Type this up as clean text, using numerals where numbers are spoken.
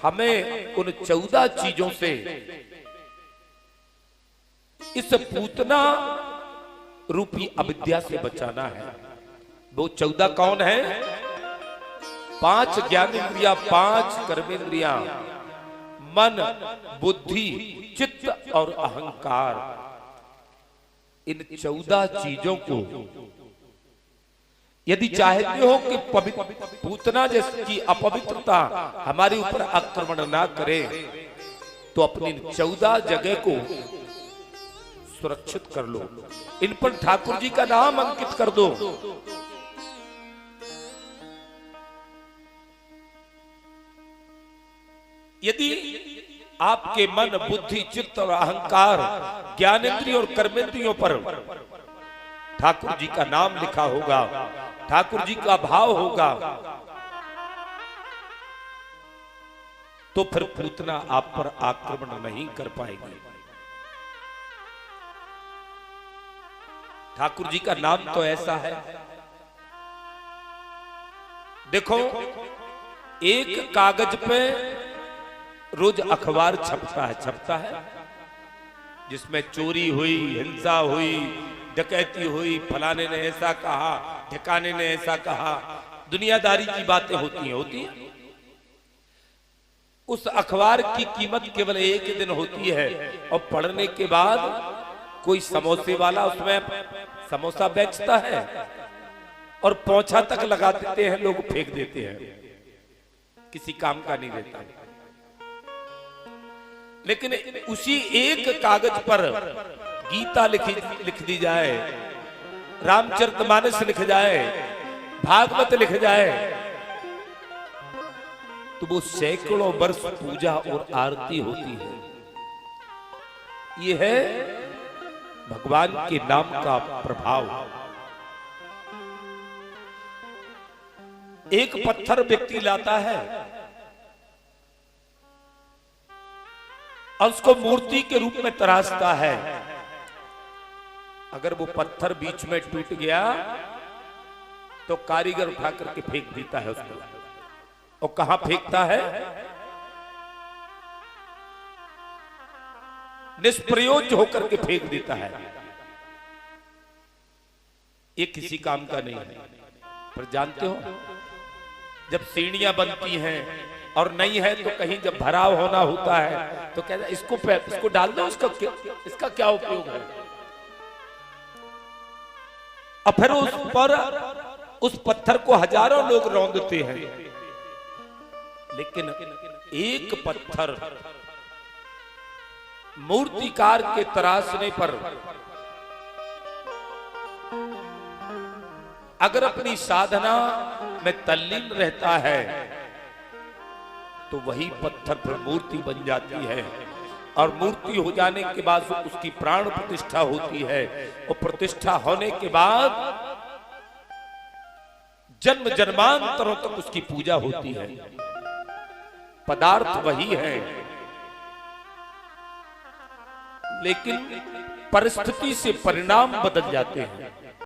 हमें उन 14 चीजों से, इस पूतना रूपी अविद्या से बचाना है। वो 14 कौन है? 5 ज्ञानेंद्रिया, 5 कर्मेंद्रिया, मन, बुद्धि, चित्त और अहंकार। इन 14 चीजों को यदि चाहते हो कि पूतना जैसी अपवित्रता हमारे ऊपर आक्रमण ना करे, तो अपनी 14 जगह को सुरक्षित कर लो। इन पर ठाकुर जी का नाम अंकित कर दो। यदि आपके मन, बुद्धि, चित्त और अहंकार, ज्ञानेंद्रिय और कर्मेंद्रियों पर ठाकुर जी का नाम लिखा होगा, ठाकुर जी का भाव होगा, तो फिर पूतना आप पर आक्रमण नहीं कर पाएगी। ठाकुर जी का नाम तो ऐसा है, देखो एक कागज पे रोज अखबार छपता है जिसमें चोरी हुई, हिंसा हुई, डकैती हुई, फलाने ने ऐसा कहा, ठिकाने ने ऐसा कहा, दुनियादारी की बातें होती हैं। उस अखबार की कीमत केवल एक दिन होती है और पढ़ने के बाद कोई समोसे वाला उसमें समोसा बेचता है और पोंछा तक लगा देते हैं, लोग फेंक देते हैं, किसी काम का नहीं रहता। लेकिन उसी एक कागज पर गीता लिख दी जाए, रामचरितमानस लिख जाए, भागवत लिख जाए, तो वो सैकड़ों वर्ष पूजा और आरती होती है। ये है भगवान के नाम का प्रभाव। एक पत्थर व्यक्ति लाता है और उसको मूर्ति के रूप में तराशता है। अगर वो पत्थर बीच में टूट गया तो कारीगर उठा करके फेंक देता है उसको। और कहां फेंकता है? निष्प्रयोज होकर के फेंक देता है। ये किसी काम का नहीं है। पर जानते हो, जब सीढ़ियां बनती हैं और नहीं है तो कहीं जब भराव होना होता है तो कहता है इसको डाल दो, इसका क्या उपयोग है। और फिर उस पत्थर को हजारों लोग रौंदते हैं, लेकिन एक पत्थर मूर्तिकार के तराशने पर अगर अपनी साधना में तल्लीन रहता है तो वही पत्थर पर मूर्ति बन जाती है। और मूर्ति हो जाने के बाद उसकी प्राण प्रतिष्ठा होती है, और प्रतिष्ठा होने के बाद जन्म जन्मांतरों तक उसकी पूजा होती है। पदार्थ वही है, लेकिन परिस्थिति से परिणाम बदल जाते हैं।